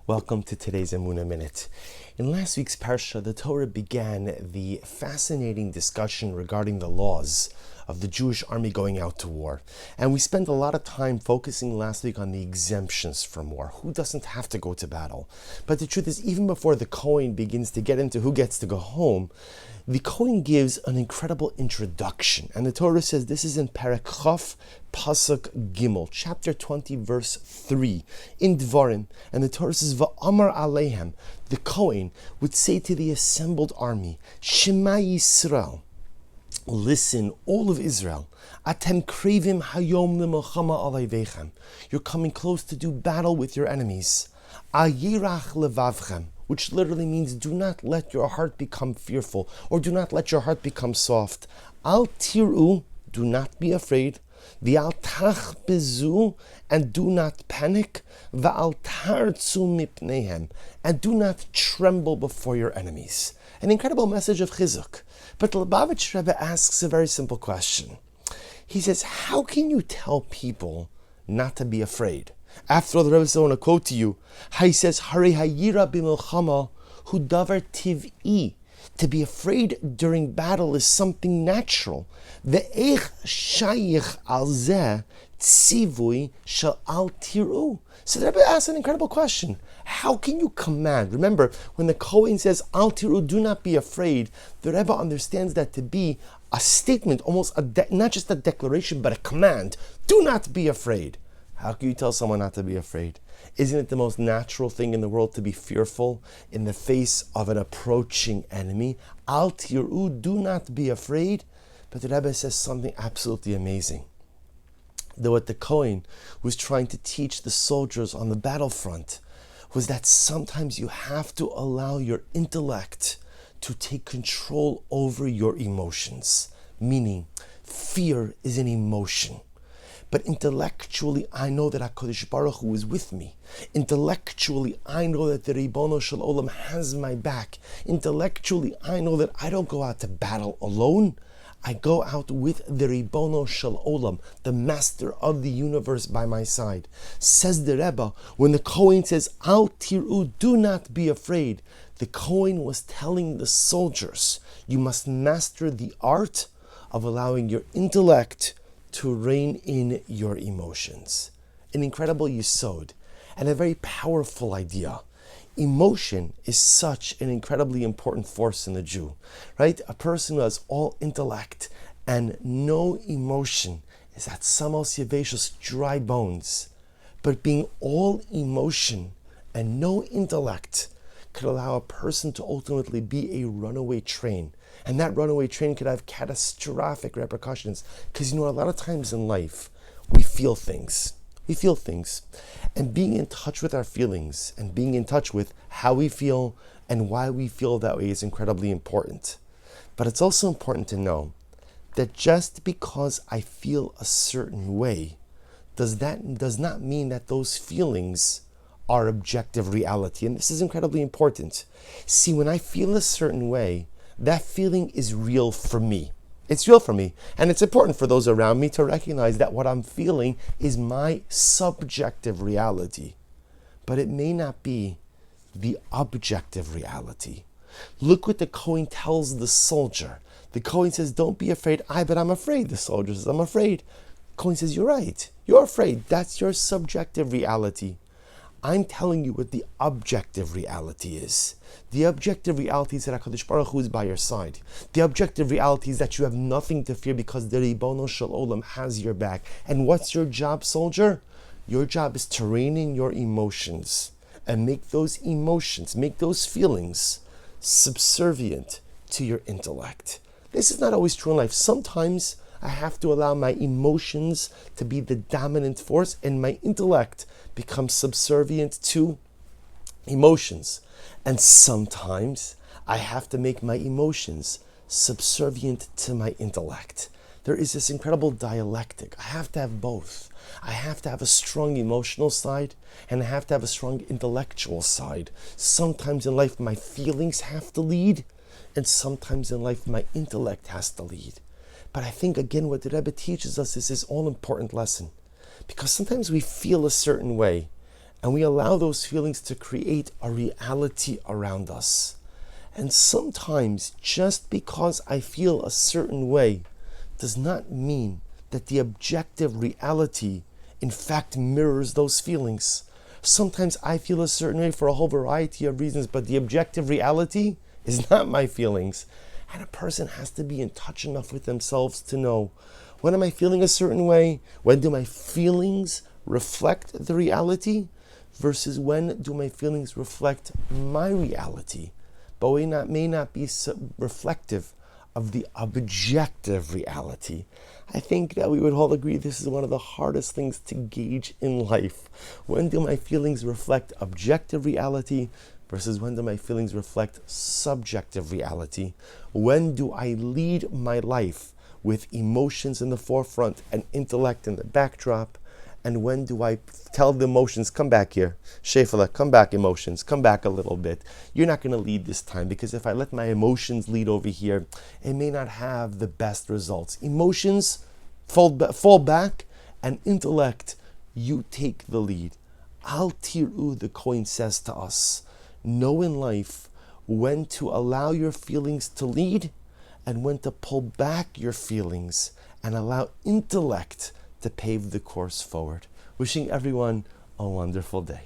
Welcome to today's Emunah Minute. In last week's Parsha, the Torah began the fascinating discussion regarding the laws of the Jewish army going out to war. And we spent a lot of time focusing last week on the exemptions from war. Who doesn't have to go to battle? But the truth is, even before the Kohen begins to get into who gets to go home, the Kohen gives an incredible introduction. And the Torah says, this is in Perek Chaf, Pasuk Gimel, chapter 20, verse 3, in Dvarim. And the Torah says, Va'amar Alehem, the Kohen would say to the assembled army, Shema Yisrael, listen, all of Israel, Atem krevim hayom lemilchama alayvechem. You're coming close to do battle with your enemies. Ayirach levavchem, which literally means do not let your heart become fearful, or do not let your heart become soft. Al tiru, do not be afraid. V'al tachbezu, and do not panic. V'al tartzu mipnehem, and do not tremble before your enemies. An incredible message of chizuk. But the Lubavitch Rebbe asks a very simple question. He says, how can you tell people not to be afraid? After all, the Rebbe says, I want to quote to you. He says, Harei hayira b'milchama hu davar tiv'i. To be afraid during battle is something natural. Ve'ech shayich al zeh tzivui shel al tiru. So the Rebbe asks an incredible question. How can you command? Remember, when the Kohen says, Al tiru, do not be afraid, the Rebbe understands that to be a statement, almost not just a declaration, but a command. Do not be afraid. How can you tell someone not to be afraid? Isn't it the most natural thing in the world to be fearful in the face of an approaching enemy? Al tiru, do not be afraid. But the Rebbe says something absolutely amazing. That what the Kohen was trying to teach the soldiers on the battlefront was that sometimes you have to allow your intellect to take control over your emotions. Meaning, fear is an emotion. But intellectually, I know that HaKadosh Baruch Hu is with me. Intellectually, I know that the Ribono Shel Olam has my back. Intellectually, I know that I don't go out to battle alone. I go out with the Ribono Shel Olam, the master of the universe by my side. Says the Rebbe, when the Kohen says, Al tiru, do not be afraid, the Kohen was telling the soldiers, you must master the art of allowing your intellect to rein in your emotions. An incredible yesod and a very powerful idea. Emotion is such an incredibly important force in the Jew, right? A person who has all intellect and no emotion is at samos yeveshos, dry bones. But being all emotion and no intellect could allow a person to ultimately be a runaway train. And that runaway train could have catastrophic repercussions. Because a lot of times in life, we feel things. We feel things. And being in touch with our feelings and being in touch with how we feel and why we feel that way is incredibly important. But it's also important to know that just because I feel a certain way does not mean that those feelings are objective reality. And this is incredibly important. See, when I feel a certain way, that feeling is real for me. It's real for me. And it's important for those around me to recognize that what I'm feeling is my subjective reality. But it may not be the objective reality. Look what the Kohen tells the soldier. The Kohen says, don't be afraid. But I'm afraid. The soldier says, I'm afraid. The Kohen says, you're right. You're afraid. That's your subjective reality. I'm telling you what the objective reality is. The objective reality is that HaKadosh Baruch Hu is by your side. The objective reality is that you have nothing to fear because the Ribono Shel Olam has your back. And what's your job, soldier? Your job is to rein in your emotions and make those emotions, make those feelings subservient to your intellect. This is not always true in life. Sometimes I have to allow my emotions to be the dominant force and my intellect becomes subservient to emotions. And sometimes I have to make my emotions subservient to my intellect. There is this incredible dialectic. I have to have both. I have to have a strong emotional side and I have to have a strong intellectual side. Sometimes in life my feelings have to lead and sometimes in life my intellect has to lead. But I think, again, what the Rebbe teaches us is this all-important lesson. Because sometimes we feel a certain way, And we allow those feelings to create a reality around us. And sometimes just because I feel a certain way does not mean that the objective reality in fact mirrors those feelings. Sometimes I feel a certain way for a whole variety of reasons, but the objective reality is not my feelings. And a person has to be in touch enough with themselves to know, when am I feeling a certain way? When do my feelings reflect the reality? Versus when do my feelings reflect my reality? But may not be reflective of the objective reality. I think that we would all agree this is one of the hardest things to gauge in life. When do my feelings reflect objective reality versus when do my feelings reflect subjective reality? When do I lead my life with emotions in the forefront and intellect in the backdrop? And when do I tell the emotions, come back here, Shefala, come back emotions, come back a little bit. You're not going to lead this time, because if I let my emotions lead over here, it may not have the best results. Emotions fall back, and intellect, you take the lead. Al Tiru, the coin says to us, know in life when to allow your feelings to lead and when to pull back your feelings and allow intellect to pave the course forward. Wishing everyone a wonderful day.